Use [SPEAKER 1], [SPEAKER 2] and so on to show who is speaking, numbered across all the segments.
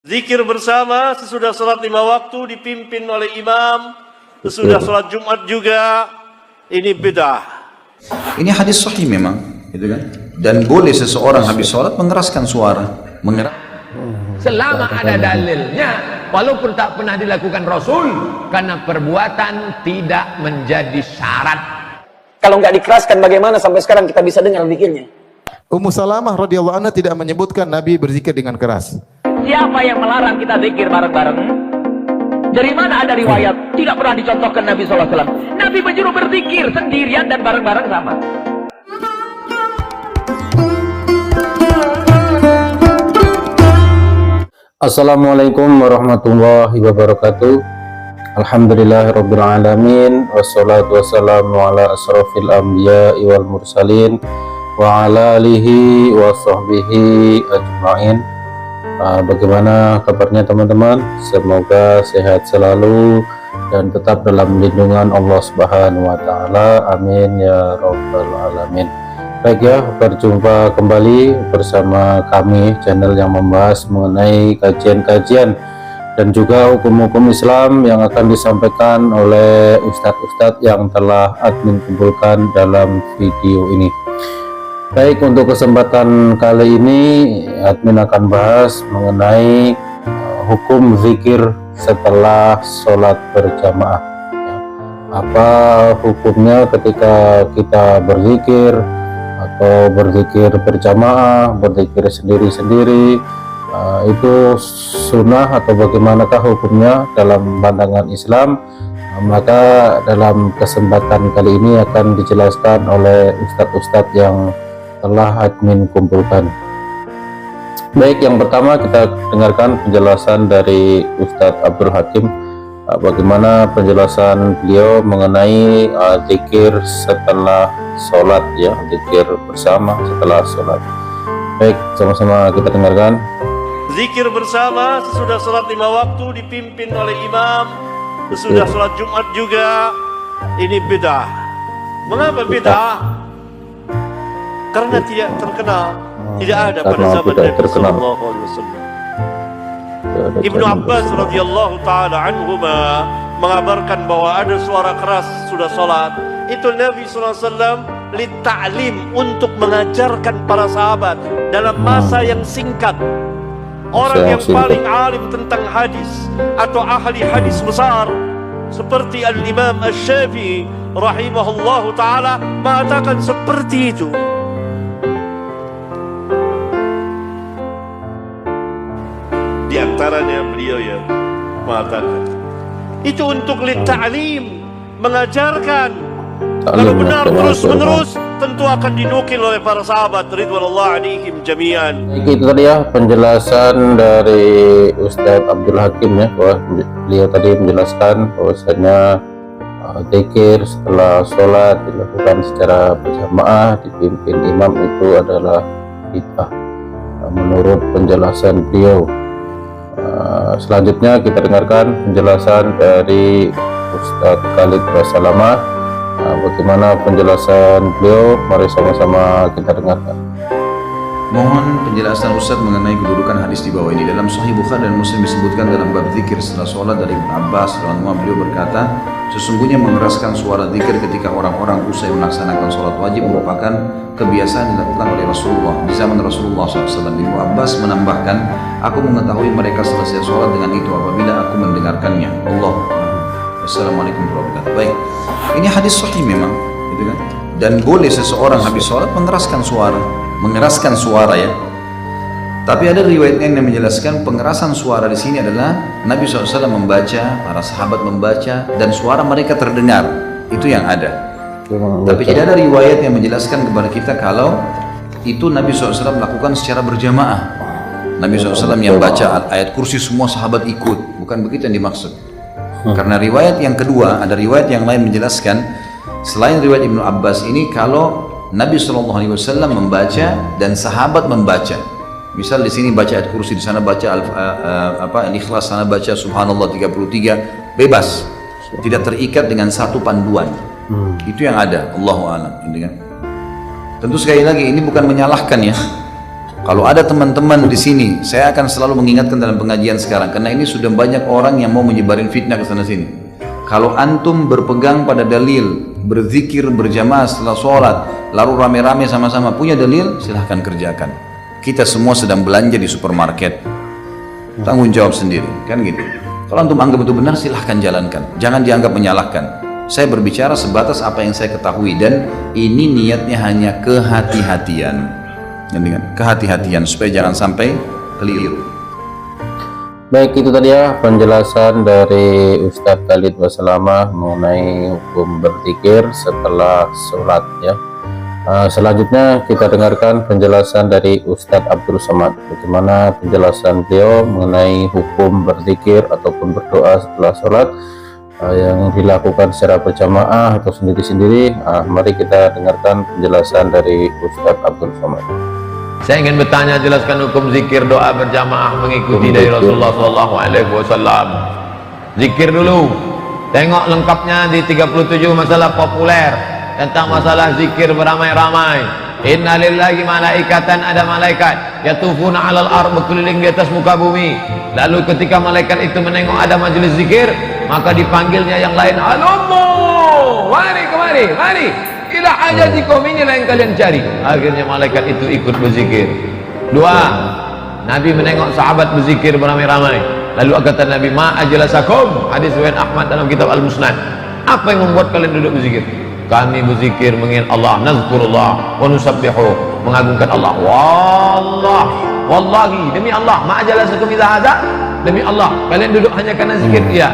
[SPEAKER 1] Zikir bersama sesudah sholat 5 waktu dipimpin oleh imam, sesudah sholat Jumat juga, ini bid'ah.
[SPEAKER 2] Ini hadis sahih memang, gitu kan? Dan boleh seseorang habis sholat mengeraskan suara,
[SPEAKER 3] selama ada dalilnya, walaupun tak pernah dilakukan Rasul, karena perbuatan tidak menjadi syarat.
[SPEAKER 4] Kalau nggak dikeraskan, bagaimana sampai sekarang kita bisa dengar zikirnya?
[SPEAKER 5] Ummu Salamah radhiyallahu anha tidak menyebutkan Nabi berzikir dengan keras.
[SPEAKER 6] Siapa yang melarang kita zikir bareng-bareng? Dari mana ada riwayat? Tidak pernah dicontohkan Nabi SAW. Nabi menyuruh berzikir sendirian dan bareng-bareng sama.
[SPEAKER 7] Assalamualaikum warahmatullahi wabarakatuh. Alhamdulillahirabbil alamin, wassalatu wassalamu ala asrofil anbiya'i wal mursalin wa ala alihi wa sahbihi ajma'in. Bagaimana kabarnya teman-teman? Semoga sehat selalu dan tetap dalam lindungan Allah Subhanahu wa taala. Amin ya rabbal alamin. Baik ya, berjumpa kembali bersama kami, channel yang membahas mengenai kajian-kajian dan juga hukum-hukum Islam yang akan disampaikan oleh ustadz-ustadz yang telah admin kumpulkan dalam video ini. Baik, untuk kesempatan kali ini admin akan bahas mengenai hukum zikir setelah sholat berjamaah. Apa hukumnya ketika kita berzikir atau berzikir berjamaah, berzikir sendiri-sendiri, itu sunnah atau bagaimanakah hukumnya dalam pandangan Islam? Maka dalam kesempatan kali ini akan dijelaskan oleh ustadz-ustadz yang telah admin kumpulkan. Baik, yang pertama kita dengarkan penjelasan dari Ustadz Abdul Hakim, bagaimana penjelasan beliau mengenai zikir setelah sholat, ya, zikir bersama setelah sholat. Baik, sama-sama kita dengarkan.
[SPEAKER 1] Zikir bersama sesudah sholat 5 waktu dipimpin oleh imam, sesudah sholat Jumat juga, ini bid'ah. Mengapa bid'ah? Karena tidak terkenal, tidak ada pada zaman Nabi sallallahu alaihi wasallam. Ibnu Abbas radhiyallahu taala anhuma mengabarkan bahwa ada suara keras sudah salat. Itu Nabi sallallahu alaihi wasallam litta'lim, untuk mengajarkan para sahabat dalam masa yang singkat. Orang yang paling alim tentang hadis atau ahli hadis besar seperti Al-Imam Asy-Syafi'i rahimahullahu taala mengatakan seperti itu. Di antaranya beliau yang mengatakan itu untuk litta'lim, mengajarkan. Kalau benar terus-menerus tentu akan dinukil oleh para sahabat ridwanullah alaihim jami'an.
[SPEAKER 7] Itu tadi ya penjelasan dari Ustadz Abdul Hakim, ya, bahwa beliau tadi menjelaskan bahwasanya zikir setelah sholat dilakukan secara berjamaah dipimpin imam itu adalah bid'ah menurut penjelasan beliau. Selanjutnya kita dengarkan penjelasan dari Ustadz Khalid Basalamah. Bagaimana penjelasan beliau? Mari sama-sama kita dengarkan.
[SPEAKER 2] Mohon penjelasan Ustadz mengenai kedudukan hadis di bawah ini. Dalam Sahih Bukhari dan Muslim disebutkan dalam bab zikir setelah sholat dari Ibnu Abbas radhiyallahu anhu, beliau berkata, sesungguhnya mengeraskan suara zikir ketika orang-orang usai melaksanakan sholat wajib merupakan kebiasaan dilakukan oleh Rasulullah di zaman Rasulullah SAW. Ibnu Abbas menambahkan, aku mengetahui mereka selesai sholat dengan itu apabila aku mendengarkannya. Allah. Assalamualaikum warahmatullahi wabarakatuh. Baik, ini hadis sahih memang, gitu kan? Dan boleh seseorang habis sholat mengeraskan suara, ya. Tapi ada riwayat yang menjelaskan pengerasan suara di sini adalah Nabi SAW membaca, para sahabat membaca, dan suara mereka terdengar. Itu yang ada. Tapi tidak ada riwayat yang menjelaskan kepada kita kalau itu Nabi SAW lakukan secara berjamaah. Nabi SAW yang baca ayat kursi semua sahabat ikut, bukan begitu yang dimaksud. Karena riwayat yang kedua, ada riwayat yang lain menjelaskan selain riwayat Ibnu Abbas ini, kalau Nabi SAW membaca dan sahabat membaca. Misal di sini baca ayat kursi, di sana baca Al-Ikhlas, sana baca Subhanallah 33, bebas, tidak terikat dengan satu panduan. Itu yang ada, Allahu a'lam. Tentu sekali lagi ini bukan menyalahkan, ya. Kalau ada teman-teman di sini, saya akan selalu mengingatkan dalam pengajian sekarang, karena ini sudah banyak orang yang mau menyebarin fitnah ke sana sini. Kalau antum berpegang pada dalil, berzikir berjamaah setelah sholat, lalu rame-rame sama-sama punya dalil, silahkan kerjakan. Kita semua sedang belanja di supermarket, tanggung jawab sendiri, kan gitu. Kalau antum anggap itu benar, silahkan jalankan, jangan dianggap menyalahkan. Saya berbicara sebatas apa yang saya ketahui, dan ini niatnya hanya kehati-hatian. Kehati-hatian supaya jangan sampai keliru.
[SPEAKER 7] Baik, itu tadi ya penjelasan dari Ustadz Khalid Basalamah mengenai hukum berzikir setelah sholat ya. Selanjutnya kita dengarkan penjelasan dari Ustadz Abdul Somad, bagaimana penjelasan beliau mengenai hukum berzikir ataupun berdoa setelah sholat yang dilakukan secara berjamaah atau sendiri-sendiri. Mari kita dengarkan penjelasan dari Ustadz Abdul Somad.
[SPEAKER 3] Saya ingin bertanya, jelaskan hukum zikir doa berjamaah mengikuti dari Rasulullah SAW. Zikir dulu, tengok lengkapnya di 37 masalah populer tentang masalah zikir beramai-ramai. Inna lillahi malaikatan, ada malaikat yatufuna alal ard, berkeliling di atas muka bumi. Lalu ketika malaikat itu menengok ada majelis zikir, maka dipanggilnya yang lain, alummu, mari kemari, mari ila hajatikum, inilah yang kalian cari. Akhirnya malaikat itu ikut berzikir. Dua, Nabi menengok sahabat berzikir beramai-ramai. Lalu kata Nabi, ma ajlasakum, hadis riwayat Ahmad dalam kitab Al-Musnad, apa yang membuat kalian duduk berzikir? Kami berzikir mengingat Allah, nazkurullah wa nusabbihu, mengagungkan Allah. Wallahi, demi Allah, ma ajlasakum idza hadza, demi Allah kalian duduk hanya karena zikir. Iya.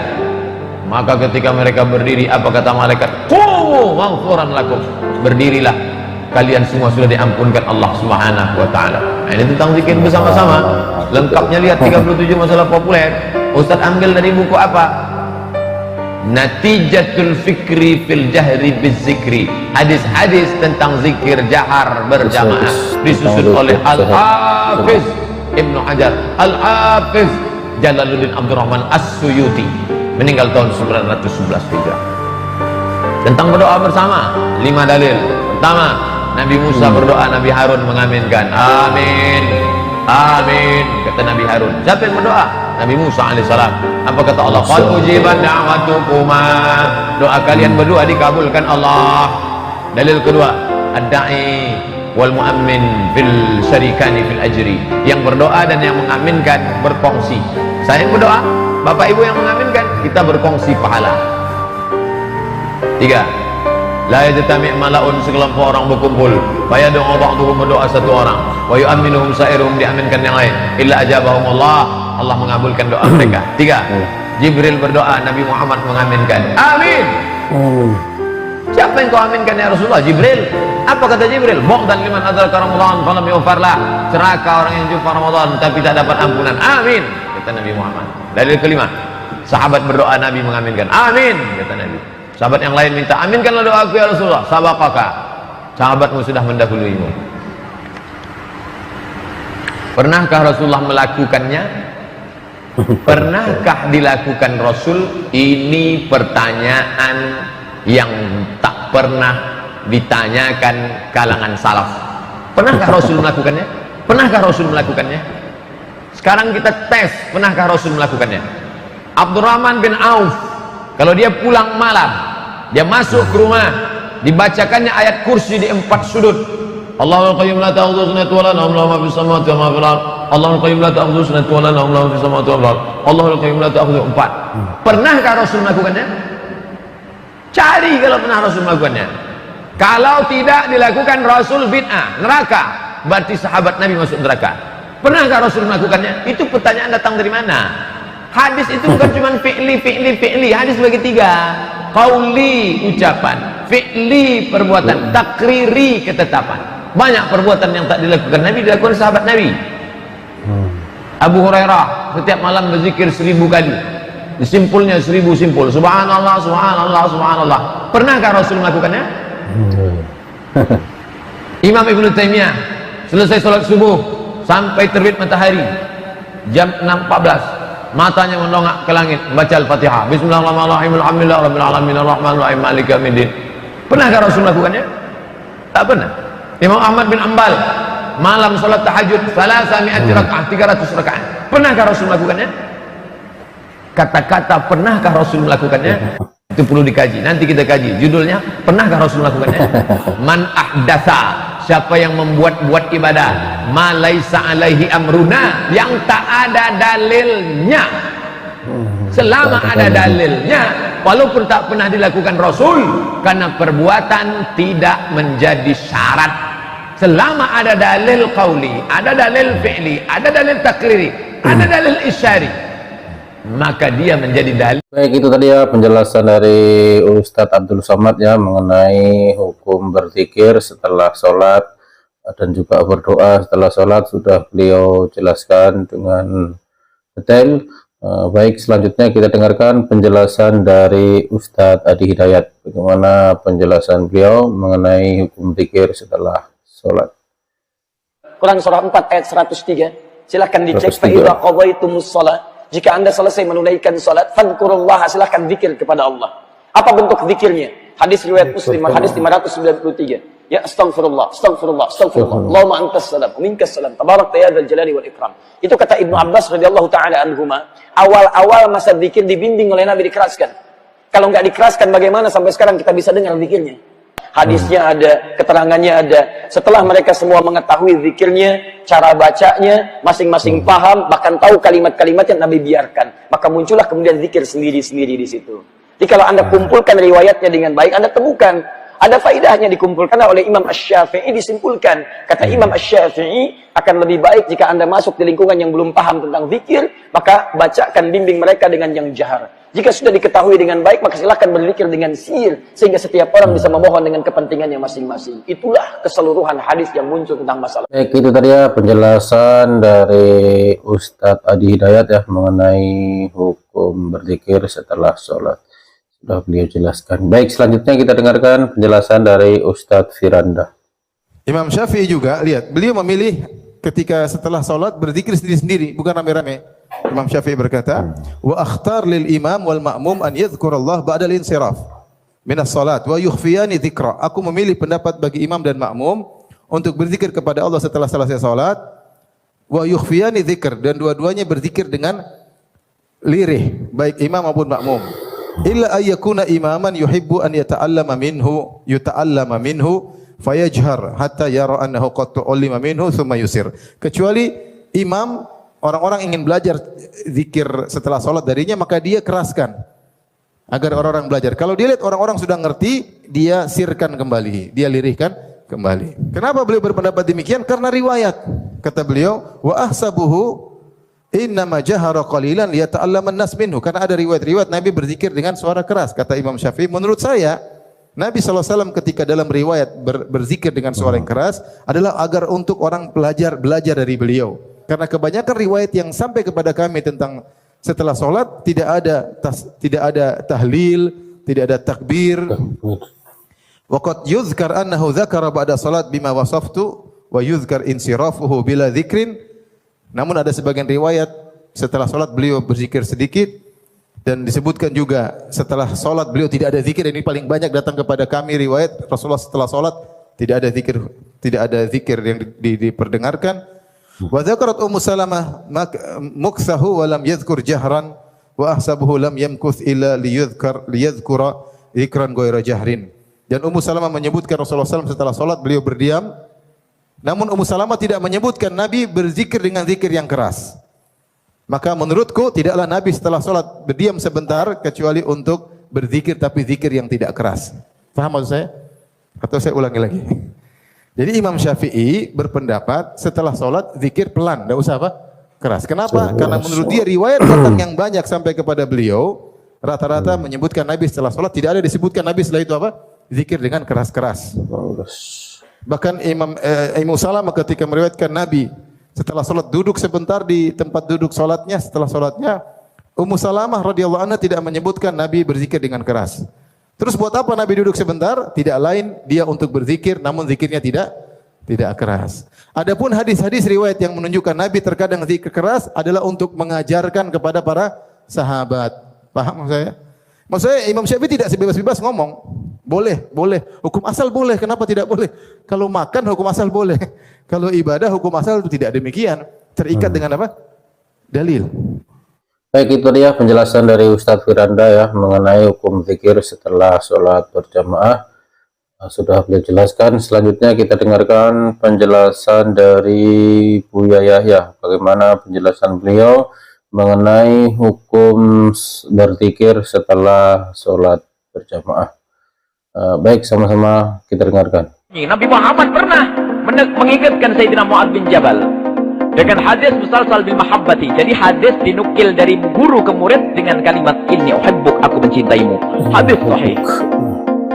[SPEAKER 3] Maka ketika mereka berdiri, apa kata malaikat? Qumu maghfuran lakum, berdirilah, kalian semua sudah diampunkan Allah Subhanahu wa taala. Nah, ini tentang zikir bersama-sama. Lengkapnya lihat 37 masalah populer. Ustaz ambil dari buku apa? Natijatul Fikri fil Jahri Bizzikri, hadis-hadis tentang zikir jahar berjamaah, disusun oleh Al-Hafiz Ibnu Hajar, Al-Hafiz Jalaluddin Abdurrahman As-Suyuti, meninggal tahun 911 Hijrah. Tentang berdoa bersama, 5 dalil. Pertama, Nabi Musa berdoa, Nabi Harun mengaminkan. Amin, amin, kata Nabi Harun. Siapa yang berdoa? Nabi Musa alaihissalam. Apa kata Allah? Qad ujibat da'watukuma, doa kalian berdua dikabulkan Allah. Dalil kedua, ad-da'i wal mu'ammin fil syarikani fil ajri, yang berdoa dan yang mengaminkan berkongsi. Saya yang berdoa, bapak ibu yang mengaminkan, kita berkongsi pahala. 3, la yajtami' mala'un, sekelompok orang berkumpul, fayad'u ba'dhum, berdoa satu orang, wa yu'minuhum sa'iruhum, diaminkan yang lain, illa ajabahum Allah mengabulkan doa mereka. 3, Jibril berdoa, Nabi Muhammad mengaminkan. Amin. Siapa yang kau aminkan ya Rasulullah? Jibril. Apa kata Jibril? Bu'dan liman adraka Ramadan falam yughfar, celaka orang yang jumpa Ramadan tapi tak dapat ampunan. Amin, kata Nabi Muhammad. Dalil kelima, sahabat berdoa, Nabi mengaminkan. Amin, kata Nabi. Sahabat yang lain minta, aminkanlah doaku ya Rasulullah. Sabaqaka, sahabatmu sudah mendahuluimu. Pernahkah Rasulullah melakukannya? Pernahkah dilakukan Rasul? Ini pertanyaan yang tak pernah ditanyakan kalangan salaf. Pernahkah Rasul melakukannya? Pernahkah Rasul melakukannya? Sekarang kita tes, pernahkah Rasul melakukannya? Abdurrahman bin Auf, kalau dia pulang malam, dia masuk ke rumah, dibacakannya ayat kursi di 4 sudut. Allahul qayyum la ta'khudhuhu sinatun wa la nawm, lahu ma fis samawati wa ma fil ardh. Allahul qayyum la ta'khudhuhu sinatun wa la nawm, lahu ma fis samawati wa ma fil ardh. Allahul qayyum la ta'khudhuhu. 4. Pernahkah Rasul melakukannya? Cari kalau pernah Rasul melakukannya. Kalau tidak dilakukan, Rasul bid'ah, neraka. Berarti sahabat Nabi masuk neraka. Pernahkah Rasul melakukannya? Itu pertanyaan datang dari mana? Hadis itu bukan cuma fi'li. Hadis bagi 3. Qauli, ucapan, fi'li, perbuatan, takriri, ketetapan. Banyak perbuatan yang tak dilakukan Nabi, dilakukan sahabat Nabi. Abu Hurairah setiap malam berzikir 1000 kali. Disimpulnya 1000 simpul. Subhanallah, subhanallah, subhanallah. Pernahkah Rasul melakukannya? Imam Ibnu Taimiyah selesai sholat subuh sampai terbit matahari, jam 6.14, matanya mendongak ke langit, baca Al-Fatihah. Bismillahirrahmanirrahim, alhamdulillah rabbil alamin, arrahmanir rahim, maliki yaumiddin. Pernahkah Rasul melakukannya? Tak pernah. Imam Ahmad bin Ambal malam sholat tahajud, salasa mi'ati rakaat, 300 rakaat. Pernahkah Rasul melakukannya? Kata-kata pernahkah Rasul melakukannya? Itu perlu dikaji. Nanti kita kaji. Judulnya, pernahkah Rasul melakukannya? Man ahdatsa, siapa yang membuat-buat ibadah, ma laisa alaihi amruna, yang tak ada dalilnya. Selama ada dalilnya, walaupun tak pernah dilakukan Rasul, karena perbuatan tidak menjadi syarat. Selama ada dalil qauli, ada dalil fi'li, ada dalil takriri, ada dalil isyari, maka dia menjadi dalil.
[SPEAKER 7] Baik, itu tadi ya penjelasan dari Ustadz Abdul Somad ya mengenai hukum berzikir setelah sholat dan juga berdoa setelah sholat, sudah beliau jelaskan dengan detail. Baik, selanjutnya kita dengarkan penjelasan dari Ustadz Adi Hidayat. Bagaimana penjelasan beliau mengenai hukum zikir setelah sholat.
[SPEAKER 4] Quran surah 4 ayat 103. Silahkan dicek.
[SPEAKER 7] 103.
[SPEAKER 4] Fa idza qadaytumus shalah. Jika Anda selesai menunaikan salat, fadhkurullah, silahkan zikir kepada Allah. Apa bentuk zikirnya? Hadis riwayat Muslim, hadis 593. Ya astaghfirullah, astaghfirullah, astaghfirullah. Allahumma antas salam, minkas salam. Tabarakta ya dzal jalali wal ikram. Itu kata Ibnu Abbas radhiyallahu taala anhuma. Awal-awal masa zikir dibimbing oleh Nabi dikeraskan. Kalau nggak dikeraskan, bagaimana sampai sekarang kita bisa dengar zikirnya? Hadisnya ada, keterangannya ada. Setelah mereka semua mengetahui zikirnya, cara bacanya, masing-masing paham, bahkan tahu kalimat-kalimat yang Nabi biarkan, maka muncullah kemudian zikir sendiri-sendiri di situ. Jadi kalau Anda kumpulkan riwayatnya dengan baik, Anda temukan ada faidahnya dikumpulkan oleh Imam Asy-Syafi'i. Disimpulkan, kata Imam Asy-Syafi'i, akan lebih baik jika Anda masuk di lingkungan yang belum paham tentang zikir, maka bacakan, bimbing mereka dengan yang jahar. Jika sudah diketahui dengan baik, maka silahkan berzikir dengan sir, sehingga setiap orang bisa memohon dengan kepentingannya masing-masing. Itulah keseluruhan hadis yang muncul tentang masalah.
[SPEAKER 7] Baik, itu tadi ya penjelasan dari Ustadz Adi Hidayat ya mengenai hukum berzikir setelah sholat. Sudah beliau jelaskan. Baik, selanjutnya kita dengarkan penjelasan dari Ustadz Firanda.
[SPEAKER 5] Imam Syafi'i juga, lihat, beliau memilih ketika setelah sholat berzikir sendiri-sendiri, bukan rame-rame. Imam Syafi'i berkata, wa akhtar lil imam wal ma'mum an yadhkurallah ba'dal insiraf minas salat wa yukhfiyani dzikra. Aku memilih pendapat bagi imam dan makmum untuk berzikir kepada Allah setelah selesai salat, wa yukhfiyani dzikr, dan dua-duanya berzikir dengan lirih, baik imam maupun makmum. Illa ayyakuna imaman yuhibbu an yuta'allama minhu fayajhar hatta yara annahu qad tu'allima minhu thumma yusir. Kecuali imam, orang-orang ingin belajar zikir setelah sholat darinya, maka dia keraskan agar orang-orang belajar. Kalau dia lihat orang-orang sudah ngerti, dia sirkan kembali, dia lirihkan kembali. Kenapa beliau berpendapat demikian? Karena riwayat. Kata beliau, wa ahsabuhu innama jahara qalilan liyata'allama an-nas minhu. Karena ada riwayat-riwayat Nabi berzikir dengan suara keras. Kata Imam Syafi'i, menurut saya Nabi SAW ketika dalam riwayat berzikir dengan suara yang keras adalah agar untuk orang belajar dari beliau. Karena kebanyakan riwayat yang sampai kepada kami tentang setelah sholat tidak ada tahlil, tidak ada takbir. Wa qad yuzkar annahu dzakara ba'da salat bima wasaftu wa yuzkar insirafuhu bila dzikrin. Namun ada sebagian riwayat setelah sholat beliau berzikir sedikit, dan disebutkan juga setelah sholat beliau tidak ada zikir. Ini paling banyak datang kepada kami riwayat Rasulullah setelah sholat tidak ada zikir yang diperdengarkan. Wa dzakarat Ummu Salamah muksahu wa lam yadhkur jahran wa ahsabuhu lam yamkuth illa liyadhkura dzikran ghairu jahrin. Dan Ummu Salamah menyebutkan Rasulullah SAW setelah sholat beliau berdiam. Namun Ummu Salamah tidak menyebutkan Nabi berzikir dengan zikir yang keras. Maka menurutku tidaklah Nabi setelah sholat berdiam sebentar kecuali untuk berzikir, tapi zikir yang tidak keras. Paham maksud saya? Atau saya ulangi lagi? Jadi Imam Syafi'i berpendapat setelah sholat zikir pelan, tidak usah apa? Keras. Kenapa? Karena menurut dia riwayat datang yang banyak sampai kepada beliau rata-rata menyebutkan Nabi setelah sholat tidak ada disebutkan Nabi setelah itu apa? Zikir dengan keras-keras. Bahkan Imam Salamah ketika meriwayatkan Nabi setelah sholat duduk sebentar di tempat duduk sholatnya, setelah sholatnya Ummu Salamah radhiyallahu anha tidak menyebutkan Nabi berzikir dengan keras. Terus buat apa Nabi duduk sebentar? Tidak lain dia untuk berzikir, namun zikirnya tidak keras. Adapun hadis-hadis riwayat yang menunjukkan Nabi terkadang zikir keras adalah untuk mengajarkan kepada para sahabat. Paham maksud saya? Maksud saya Imam Syafi'i tidak sebebas-bebas ngomong. Boleh, boleh. Hukum asal boleh. Kenapa tidak boleh? Kalau makan hukum asal boleh. Kalau ibadah hukum asal itu tidak demikian. Terikat dengan apa? Dalil.
[SPEAKER 7] Baik, itu dia penjelasan dari Ustadz Firanda ya mengenai hukum zikir setelah sholat berjamaah. Sudah beliau jelaskan. Selanjutnya kita dengarkan penjelasan dari Buya Yahya. Bagaimana penjelasan beliau mengenai hukum berzikir setelah sholat berjamaah. Baik, sama-sama kita dengarkan.
[SPEAKER 6] Nabi Muhammad pernah mengingatkan Sayyidina Mu'adz bin Jabal dengan hadis musalsal bil mahabbati. Jadi hadis dinukil dari guru ke murid dengan kalimat inni uhibbuk, aku mencintaimu. Hadis sahih.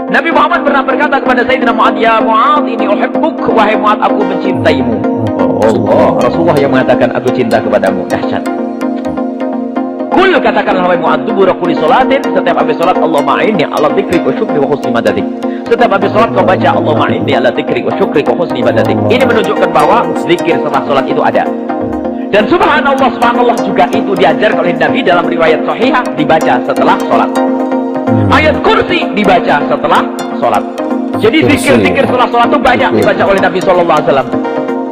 [SPEAKER 6] Nabi Muhammad pernah berkata kepada Sayyidina Mu'adz, ya Mu'adz, inni uhibbuk, wahai Mu'adz, aku mencintaimu. Allah, Rasulullah yang mengatakan aku cinta kepadamu. Dahsyat. Kul, katakanlah wahai Mu'adz, dubura kulli salatin, setiap habis salat, Allahumma a'inni ala dzikri wa syukri wa husni ibadatik. Setiap habis salat kau baca Allahumma a'inni ala dzikri wa syukri wa husni ibadatik. Ini menunjukkan bahwa zikir setelah salat itu ada. Dan subhanallah, subhanallah juga itu diajarkan oleh Nabi dalam riwayat sahihah, dibaca setelah salat. Ayat kursi dibaca setelah salat. Jadi zikir-zikir setelah salat itu banyak dibaca oleh Nabi SAW.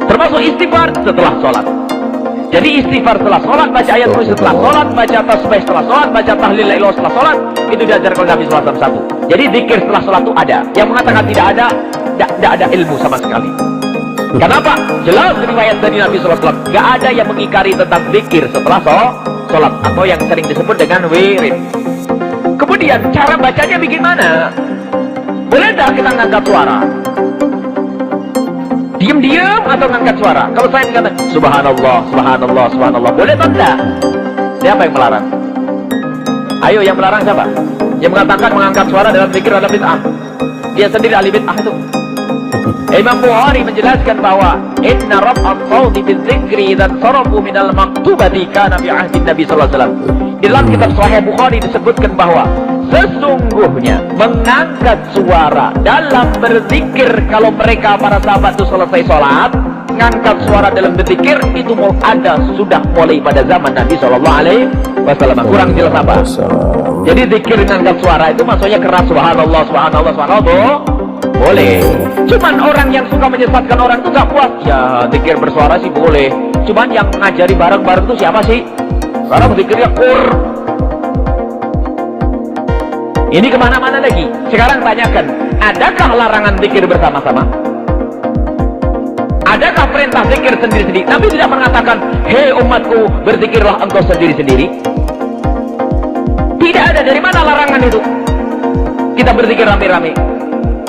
[SPEAKER 6] Termasuk istighfar setelah salat. Jadi istighfar setelah sholat, baca ayat kursi setelah sholat, baca tasbih setelah sholat, baca tahlil la ilaha setelah sholat, itu diajarkan oleh Nabi SAW satu. Jadi zikir setelah sholat itu ada. Yang mengatakan tidak ada ilmu sama sekali. Kenapa? Jelas riwayat dari Nabi SAW, gak ada yang mengingkari tentang zikir setelah sholat atau yang sering disebut dengan wirid. Kemudian cara bacanya bagaimana? Boleh tak kita ngangkat suara? Diam-diam atau ngangkat suara? Kalau saya mengatakan subhanallah, subhanallah, subhanallah, boleh atau tidak? Siapa yang melarang? Ayo, yang melarang siapa? Yang mengatakan mengangkat suara dalam zikir adalah bid'ah. Dia sendiri ahli bid'ah itu. Imam Bukhari menjelaskan bahwa inna raf'at sawti bizikri dan sarafu minal maktubati kana bi ahdi Nabi sallallahu alaihi wasallam. Di dalam kitab Sahih Bukhari disebutkan bahwa sesungguhnya mengangkat suara dalam berzikir, kalau mereka para sahabat itu selesai sholat, mengangkat suara dalam berzikir itu mau ada sudah mulai pada zaman Nabi SAW. Kurang jelas apa? Jadi zikir mengangkat suara itu maksudnya keras, subhanallah, subhanallah, subhanallah, boleh. Cuman orang yang suka menyesatkan orang itu gak puas. Ya zikir bersuara sih boleh. Cuman yang ngajari bareng-bareng itu siapa sih? Sekarang zikirnya kur. Ini kemana-mana lagi. Sekarang tanyakan, adakah larangan zikir bersama-sama? Adakah perintah zikir sendiri-sendiri? Nabi tidak mengatakan, hei umatku, berzikirlah engkau sendiri-sendiri. Tidak ada. Dari mana larangan itu? Kita berzikir rame-rame.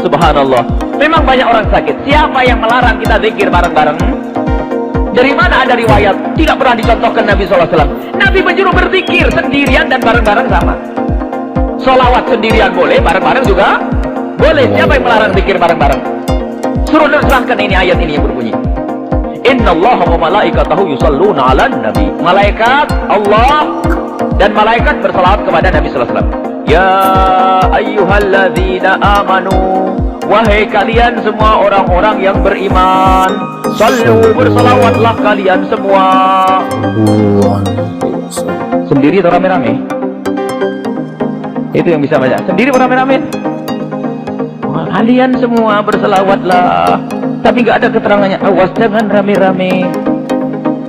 [SPEAKER 6] Subhanallah. Memang banyak orang sakit. Siapa yang melarang kita zikir bareng-bareng? Dari mana ada riwayat? Tidak pernah dicontohkan Nabi SAW. Nabi menyuruh berzikir sendirian dan bareng-bareng sama. Solawat sendirian boleh, bareng-bareng juga boleh. Siapa yang melarang zikir bareng-bareng? Suruh teruskan ini ayat ini yang berbunyi, innallaha wa malaikatahu yusalluna 'alan nabi. Malaikat Allah dan malaikat bersalawat kepada Nabi sallallahu alaihi wasallam. Ya ayyuhalladzina amanu, wahai kalian semua orang-orang yang beriman, sallu, bersalawatlah kalian semua. Sendiri atau rame-rame? Itu yang bisa baca. Sendiri beramai-ramai. Kalian semua berselawatlah. Tapi nggak ada keterangannya. Awas jangan rame-rame.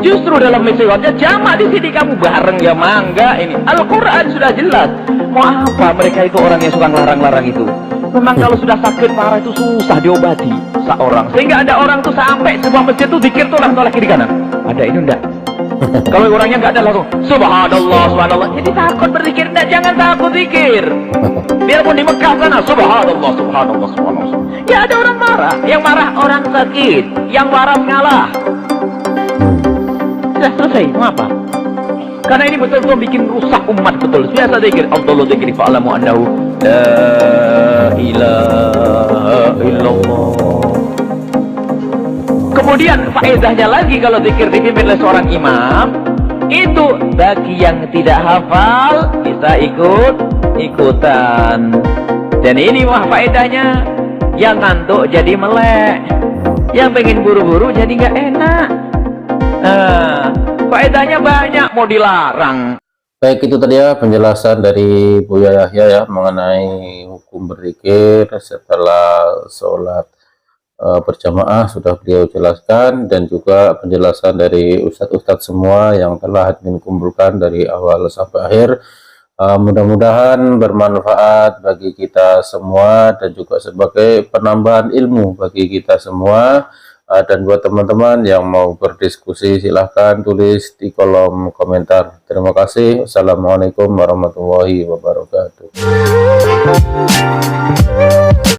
[SPEAKER 6] Justru dalam misalnya jamaah di sini kamu bareng ya mangga ini. Al-Quran sudah jelas. Mau apa mereka itu orang yang suka ngelarang-larang itu? Memang kalau sudah sakit parah itu susah diobati seorang. Sehingga ada orang tuh sampai sebuah masjid tuh zikir tuh orang tolak kiri kanan. Ada ini enggak? Kalau orangnya nggak ada langsung subhanallah, subhanallah. Jadi takut berzikir, enggak, jangan takut zikir. Biarpun di Mekah sana subhanallah, subhanallah, subhanallah. Ya ada orang marah, yang marah orang sakit, yang waras ngalah. Sudah selesai, mengapa? Karena ini betul-betul bikin rusak umat betul. Biasa zikir, Allahu dzikri fa'lamu annahu la ilaha illallah. Kemudian faedahnya lagi kalau zikir dipimpin oleh seorang imam, itu bagi yang tidak hafal bisa ikutan. Dan ini wah faedahnya, yang ngantuk jadi melek, yang pengen buru-buru jadi nggak enak. Faedahnya banyak, mau dilarang.
[SPEAKER 7] Baik, itu tadi ya penjelasan dari Buya Yahya ya mengenai hukum berzikir setelah sholat berjamaah, sudah beliau jelaskan, dan juga penjelasan dari ustadz-ustadz semua yang telah admin kumpulkan dari awal sampai akhir. Mudah-mudahan bermanfaat bagi kita semua dan juga sebagai penambahan ilmu bagi kita semua. Dan buat teman-teman yang mau berdiskusi, silahkan tulis di kolom komentar. Terima kasih. Wassalamualaikum warahmatullahi wabarakatuh.